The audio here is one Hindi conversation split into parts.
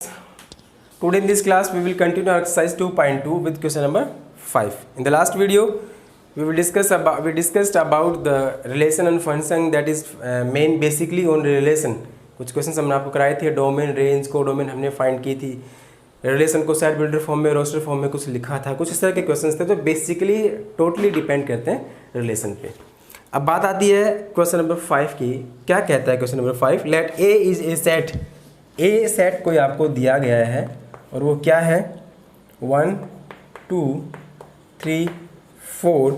Today in this class we will continue our exercise 2.2 with question number 5. In the last video we discussed about the relation and function that is main basically on relation. कुछ क्वेश्चन हमने आपको कराए थे, डोमेन, रेंज, कोडोमेन हमने फाइंड की थी, रिलेशन को सेट बिल्डर फॉर्म में, रोस्टर फॉर्म में कुछ लिखा था, कुछ इस तरह के क्वेश्चंस थे जो बेसिकली टोटली डिपेंड करते हैं रिलेशन पे। अब बात आती है क्वेश्चन नंबर 5 की। क्या कहता है question number 5? Let A is a set. A set कोई आपको दिया गया है और वो क्या है? 1 2 3 4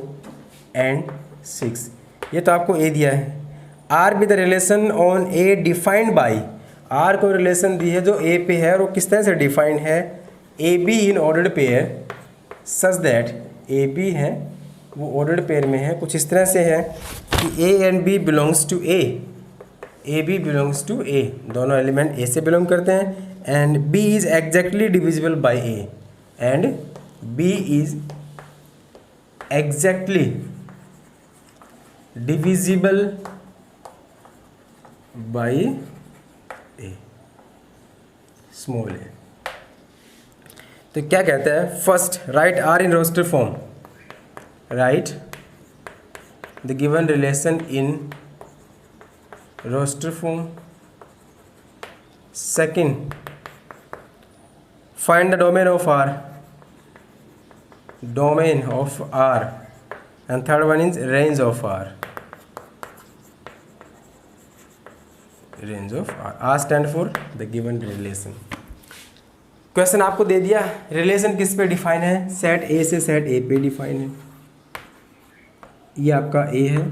एंड 6। ये तो आपको ए दिया है। R with relation on A defined by. R को रिलेशन दी है जो ए पे है और वो किस तरह से डिफाइंड है? A B in ordered pair such that A B है वो ऑर्डर्ड पेयर में है, कुछ इस तरह से है कि A and B belongs to A, A B belongs to A, दोनों एलिमेंट ए से बिलोंग करते हैं, and B is exactly divisible by A, and B is exactly divisible by A, small A. तो क्या कहता है? First write R in roster form. Write the given relation in roster form. Second find the domain of R, domain of R, and third one is range of R, range of R। R stand for the given relation। Question आपको दे दिया, रिलेशन किस पे डिफाइन है? सेट ए से सेट ए पे डिफाइन है। ये आपका ए है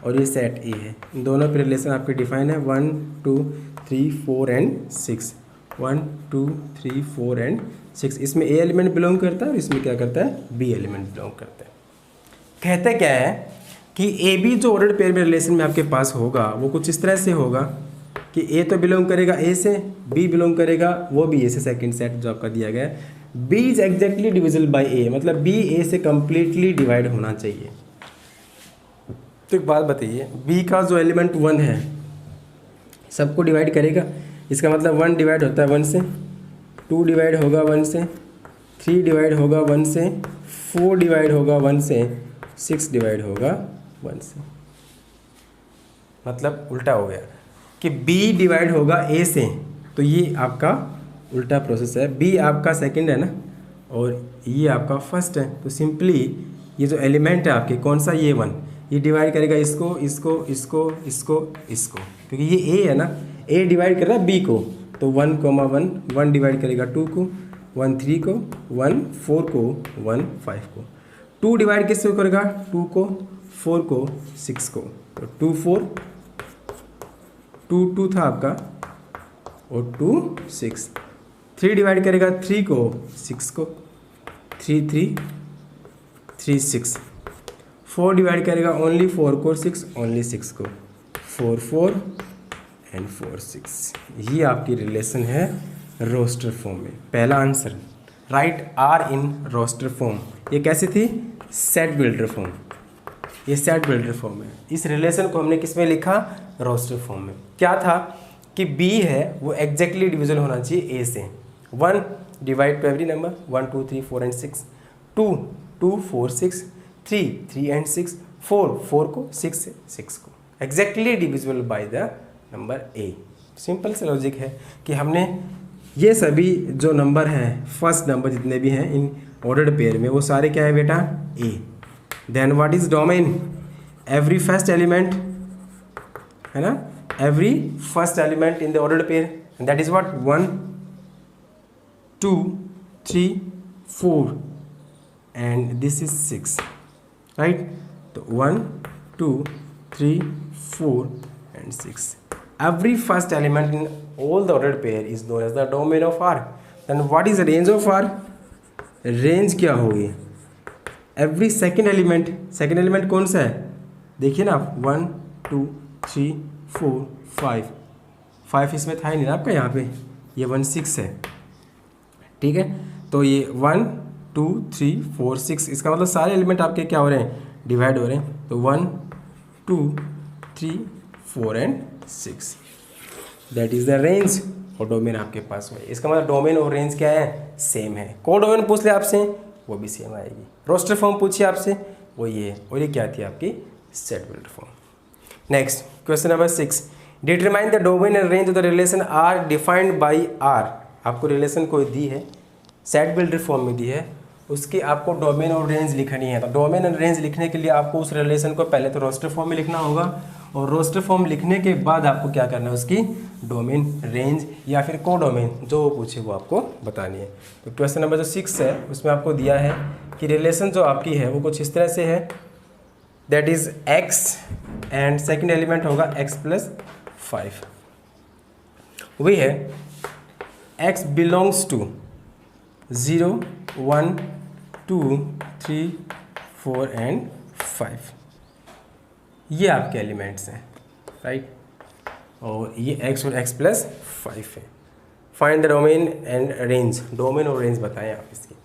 और ये सेट ए है, इन दोनों पे रिलेशन आपके डिफाइन है। 1 2 3 4 एंड 6, 1 2 3 4 एंड 6। इसमें ए एलिमेंट बिलोंग करता है और इसमें क्या करता है? बी एलिमेंट बिलोंग करता है। कहते क्या है कि ए बी जो ऑर्डर्ड पेयर में रिलेशन में आपके पास होगा वो कुछ इस तरह से होगा कि ए तो बिलोंग करेगा ए से, बी बिलोंग करेगा वो भी ए से, सेकंड सेट जो आपका दिया गया है। B is exactly divisible by A, मतलब बी ए से कंप्लीटली डिवाइड होना चाहिए। तो एक बात बताइए, बी का जो एलिमेंट 1 है सबको डिवाइड करेगा, इसका मतलब 1 डिवाइड होता है 1 से, 2 डिवाइड होगा 1 से, 3 डिवाइड होगा 1 से, 4 डिवाइड होगा 1 से, 6 डिवाइड होगा 1 से। मतलब उल्टा हो गया कि B डिवाइड होगा A से, तो ये आपका उल्टा प्रोसेस है। B आपका सेकंड है ना और ये आपका फर्स्ट है, तो सिंपली ये जो एलिमेंट है आपके, कौन सा? ये 1, ये डिवाइड करेगा इसको इसको इसको इसको इसको, क्योंकि ये A है ना, A डिवाइड कर रहा है B को, तो 1 1 1 डिवाइड करेगा 2 को, 1 3 को, 1 4 को, 1 5 को। 2 डिवाइड किससे करेगा? 2 को, 4 को, 6 को, तो 2 4 2 2 था आपका और 2 6। 3 डिवाइड करेगा 3 को, 6 को, 3 3 3 6। 4 डिवाइड करेगा ओनली 4 को, 6 ओनली 6 को, 4 4 एंड 4 6। ये आपकी रिलेशन है रोस्टर फॉर्म में। पहला answer right R in roster form. ये कैसी थी? Set builder form. ये सेट बिल्डर फॉर्म है। इस रिलेशन को हमने किस में लिखा? रोस्टर फॉर्म में। क्या था कि बी है वो एग्जैक्टली डिविजल होना चाहिए ए से। 1 divide two every number, 1 2 3 4 and 6, 2 2 4 6, 3 3 and 6, 4 4 को, 6 से 6 को, exactly divisible by the number A. Simple से लॉजिक है कि हमने ये सभी जो नंबर हैं, फर्स्ट नंबर जितने भी हैं इन ऑर्डर्ड पेयर में, वो सारे क्या है बेटा? A. Then what is domain? Every first element है ना, every first element in the ordered pair, that is what? 1 2 3 4 and this is 6, right? तो 1 2 3 4 and 6. Every first element in all the ordered pair is known as the domain of R. Then what is the range of R? Range क्या होगी? Every second element कौन सा है? देखिए ना, 1 2 3 4 5 5 इसमें था ही नहीं ना आपका, यहाँ पे ये 1 6 है, ठीक है? तो ये 1 2 3 4 6, इसका मतलब सारे एलिमेंट आपके क्या हो रहे हैं? डिवाइड हो रहे हैं। तो 1 2 3 4 and 6, that is the range और डोमेन आपके पास वाई। इसका मतलब डोमेन और रेंज क्या है, सेम है। को डोमेन पूछ ले आपसे, वो भी सेम आएगी। रोस्टर फॉर्म पूछिए आपसे, वो ये है, और ये क्या थी आपकी set builder form. Next question number 6, determine the domain and range of the relation R defined by R. आपको रिलेशन कोई दी है, सेट बिल्डर फॉर्म में दी है, उसकी आपको डोमेन और रेंज लिखनी है। तो डोमेन एंड रेंज लिखने के लिए आपको उस रिलेशन को पहले तो रोस्टर फॉर्म में लिखना होगा, और रोस्टर फॉर्म लिखने के बाद आपको क्या करना है, उसकी डोमेन, रेंज या फिर को डोमेन जो वो पूछे वो आपको बतानी है। तो क्वेश्चन नंबर जो 6 है उसमें आपको दिया है कि रिलेशन जो आपकी है वो कुछ इस तरह से है, that is x and second element होगा x + 5। वही है x बिलोंग्स टू 0, 1, 2, 3, 4 एंड 5। ये आपके एलिमेंट्स हैं, राइट। और ये x और x + 5 है। Find the domain and range, domain और रेंज बताएं आप इसकी।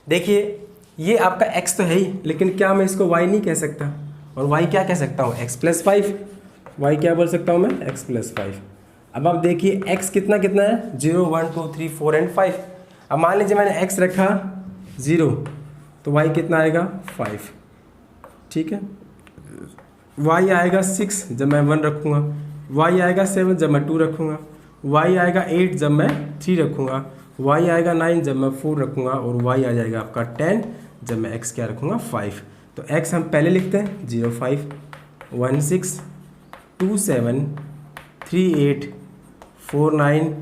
देखिए ये आपका x तो है ही, लेकिन क्या मैं इसको y नहीं कह सकता, और y क्या कह सकता हूँ, x + 5। y क्या बोल सकता हूँ मैं, x + 5। अब आप देखिए x कितना कितना है, 0, 1, 2, 3, 4 एंड 5। अब मान लीजिए मैंने x रखा 0, तो y कितना आएगा 5, ठीक है। y आएगा 6 जब मैं 1 रखूँगा, y आएगा 7 जब मैं 2 रखूँगा, y आएगा 8 जब मैं 3 रखूँगा, y आएगा 9 जब मैं 4 रखूँगा, और y आ जाएगा आपका 10 जब मैं x क्या रखूँगा 5। तो x हम पहले लिखते हैं 0, 5, 1, 6, 2, 7, 3, 8, 4, 9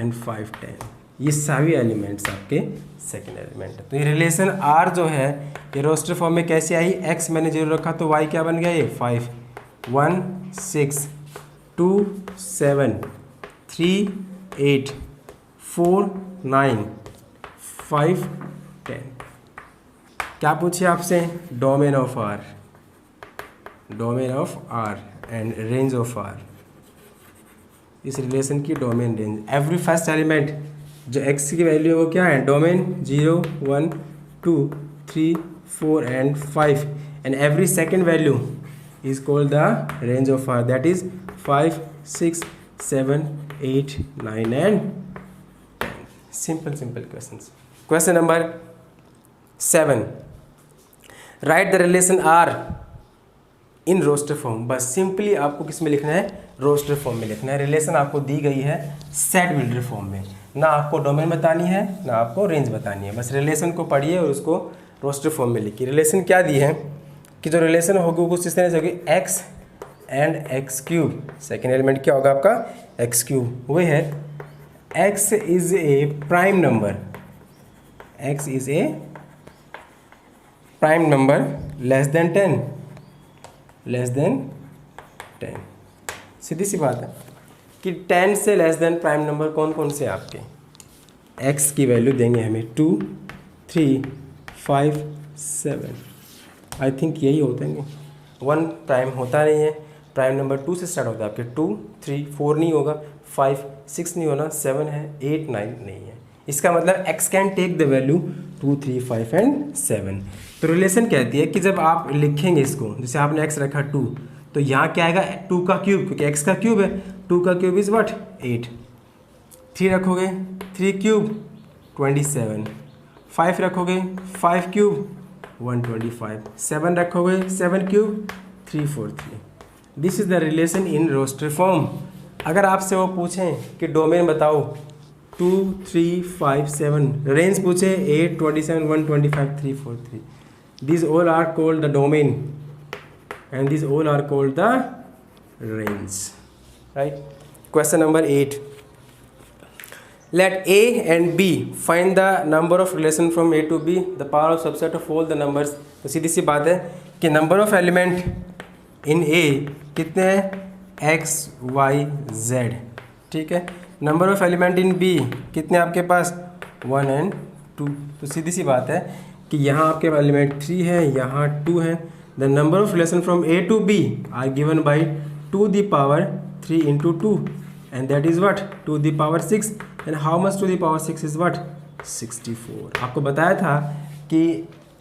एंड 5, 10। ये सभी एलिमेंट्स आपके सेकेंड एलिमेंट है। तो ये रिलेशन R जो है ये रोस्टर फॉर्म में कैसे आई, x मैंने 0 रखा तो y क्या बन गया, ये 5, 1, 6, 2, 7, 3, 8, 4, 9, 5, 10। क्या पूछे आपसे, domain of R, domain of R and range of R। इस रिलेशन की domain, range, every first element जो x की वैल्यू है वो क्या है, domain 0, 1, 2, 3, 4 and 5, and every second value is called the range of R, that is 5, 6, 7, 8, 9 and 10। Simple questions. Question number 7, write the relation R in roster form. बस सिंपली आपको किस में लिखना है, रोस्टर फॉर्म में लिखना है। रिलेशन आपको दी गई है सेट बिल्डर फॉर्म में, ना आपको डोमेन बतानी है ना आपको रेंज बतानी है, बस रिलेशन को पढ़िए और उसको रोस्टर फॉर्म में लिखिए। रिलेशन क्या दी है कि जो रिलेशन होगी वो कुछ इस तरह से होगी, x and x³। Second element क्या होगा आपका, x³। वही है x is a prime number, x is a prime number less than 10। सीधी सी बात है कि 10 से लेस देन प्राइम नंबर कौन कौन से आपके, x की वैल्यू देंगे हमें 2, 3, 5, 7। आई थिंक यही होते हैं, 1 प्राइम होता नहीं है। प्राइम नंबर 2 से स्टार्ट होता है आपके, 2, 3, 4 नहीं होगा, 5, 6 नहीं होना, 7 है, 8, 9 नहीं है। इसका मतलब x can take the value 2, 3, 5 and 7। तो रिलेशन कहती है कि जब आप लिखेंगे इसको, जैसे आपने x रखा 2, तो यहाँ क्या आएगा 2 का क्यूब, क्योंकि x का क्यूब है, 2 का क्यूब इज व्हाट 8। 3 रखोगे 3 क्यूब 27, 5 रखोगे 5 क्यूब 125, 7 रखोगे 7 cube 343। This is the relation in roster form. अगर आपसे वो पूछें कि डोमेन बताओ 2, 3, 5, 7, रेंज पूछे 8, 27, 125, 343, these all are called the domain and these all are called the range, right? Question number 8, let A and B find the number of relation from A to B, the power of subset of all the numbers। तो सीधी सी बात है कि number of element in A कितने हैं, x, y, z, ठीक है। Number of element in B कितने आपके पास, 1 एंड 2। तो सीधी सी बात है कि यहाँ आपके एलिमेंट 3 है, यहाँ 2 है। The number of relation from A to B are given by 2 the power 3 into 2 and that is what 2 the power 6, and how much 2 the power 6 is what 64। आपको बताया था कि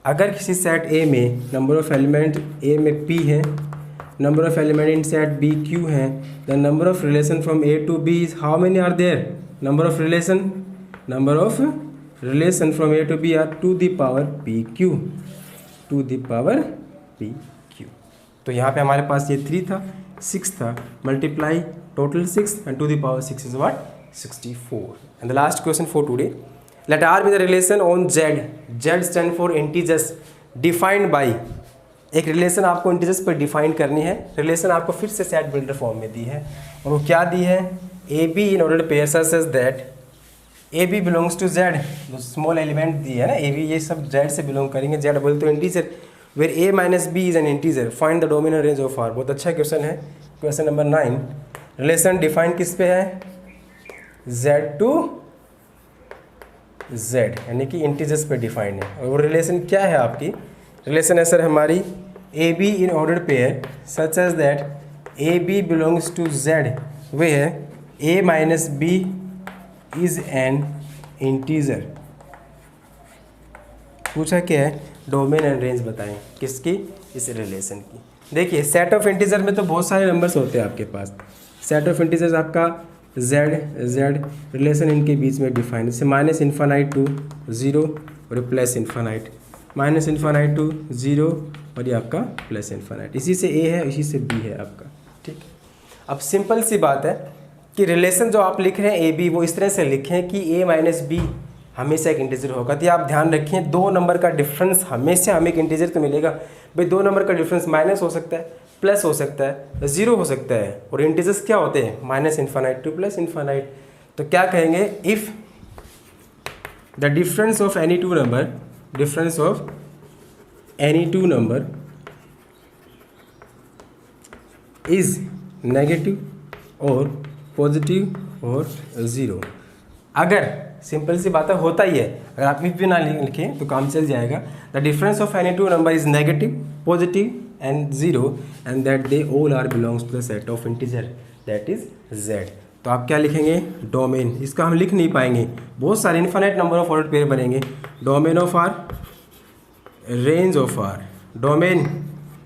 अगर किसी सेट A में नंबर ऑफ एलिमेंट A में P है, number of element in set B Q है, the number of relation from A to B is how many are there number of relation from A to B are to the power PQ, to the power PQ। तो यहाँ पे हमारे पास ये 3 था, 6 था, multiply total 6 and to the power 6 is what? 64। And the last question for today, let R be the relation on Z, Z stand for integers defined by, एक रिलेशन आपको इंटीजर्स पर डिफाइन करनी है। रिलेशन आपको फिर से सेट बिल्डर फॉर्म में दी है, और वो क्या दी है? A B in order pair such as that A B belongs to Z, जो स्मॉल एलिमेंट दी है ना ए बी, ये सब जेड से बिलोंग करेंगे। जेड बोल तो integer, where a minus b is an integer, find the domain range of R. बहुत अच्छा क्वेश्चन है, क्वेश्चन नंबर 9। रिलेशन डिफाइन किस पे है? जेड टू जेड, यानी कि इंटीजर्स पे डिफाइंड है। और वो रिलेशन क्या है आपकी? रिलेशन है सर हमारी a B in order pair such as that A B belongs to Z where a minus b is an integer. पूछा क्या है? डोमेन एंड रेंज बताएं किसकी? इस रिलेशन की। देखिए सेट ऑफ इंटीजर में तो बहुत सारे नंबर्स होते हैं आपके पास। सेट ऑफ इंटीजर्स आपका जेड रिलेशन इनके बीच में डिफाइन, जैसे माइनस इन्फानाइट टू 0 और plus infinite, minus infinite to 0 और ये आपका प्लस इन्फानाइट। इसी से ए है, इसी से बी है आपका। ठीक, अब सिंपल सी बात है कि रिलेशन जो आप लिख रहे हैं ए बी, वो इस तरह से लिखें कि ए माइनस बी हमेशा एक इंटीजर होगा। तो आप ध्यान रखें, 2 नंबर का डिफरेंस हमेशा हमें एक इंटीजर तो मिलेगा। भाई 2 नंबर का डिफरेंस माइनस हो सकता है, प्लस हो सकता है, 0 हो सकता है, और इंटीजर्स क्या होते हैं? Minus infinite two plus infinite. तो क्या कहेंगे? If the difference of any two number, difference of any two number is negative और पॉजिटिव और 0। अगर सिंपल सी बात है, होता ही है, अगर आप इफ भी ना लिखें तो काम चल जाएगा। The difference of any two number is negative, positive and 0 and that they all are belongs to the set of integer that is Z. तो आप क्या लिखेंगे? डोमेन। इसका हम लिख नहीं पाएंगे, बहुत सारे infinite number of order pair बनेंगे। Domain of R, range of R. Domain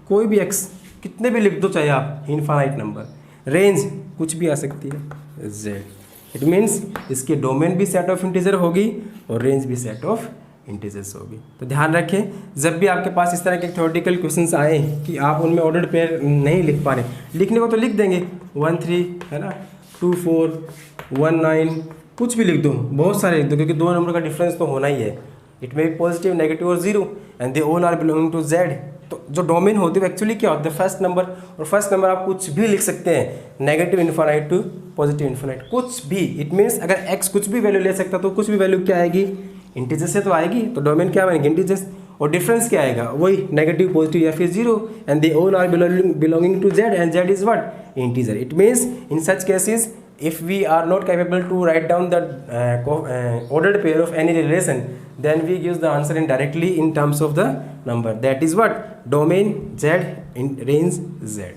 कोई भी एक्स कितने भी लिख दो चाहे आप, इनफाइनाइट नंबर। रेंज कुछ भी आ सकती है, जेड। इट मीन्स इसकी डोमेन भी सेट ऑफ इंटीजर होगी और रेंज भी सेट ऑफ इंटीजर्स होगी। तो ध्यान रखें, जब भी आपके पास इस तरह के थ्योरेटिकल क्वेश्चंस आए कि आप उनमें ऑर्डर्ड पेयर नहीं लिख पा रहे, लिखने को तो लिख देंगे 1 3 है ना, 2 4 1 9, कुछ भी लिख दो, बहुत सारे लिख दो, क्योंकि 2 नंबर का डिफरेंस तो होना ही है। It may be positive, negative और 0 and they all are belonging to Z. तो जो डोमेन होती है एक्चुअली क्या होता है? फर्स्ट नंबर, और फर्स्ट नंबर आप कुछ भी लिख सकते हैं, negative infinite to positive infinite, कुछ भी। इट मीन्स अगर x कुछ भी वैल्यू ले सकता तो कुछ भी वैल्यू क्या आएगी? इंटीजर से तो आएगी। तो डोमेन क्या बनेगी? इंटीजर्स। और डिफरेंस क्या आएगा? वही नेगेटिव, पॉजिटिव या फिर 0 and they all are belonging to Z and Z is what? Integer. It means in such cases if we are not capable to write down the ordered pair of any relation, then we use the answer indirectly in terms of the number, that is what? Domain z in range z।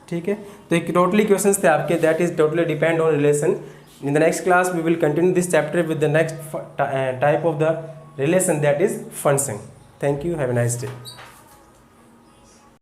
ठीक है, तो एक टोटली क्वेश्चंस थे आपके, that is totally depend on relation। In the next class we will continue this chapter with the next type of the relation, that is function। Thank you, have a nice day।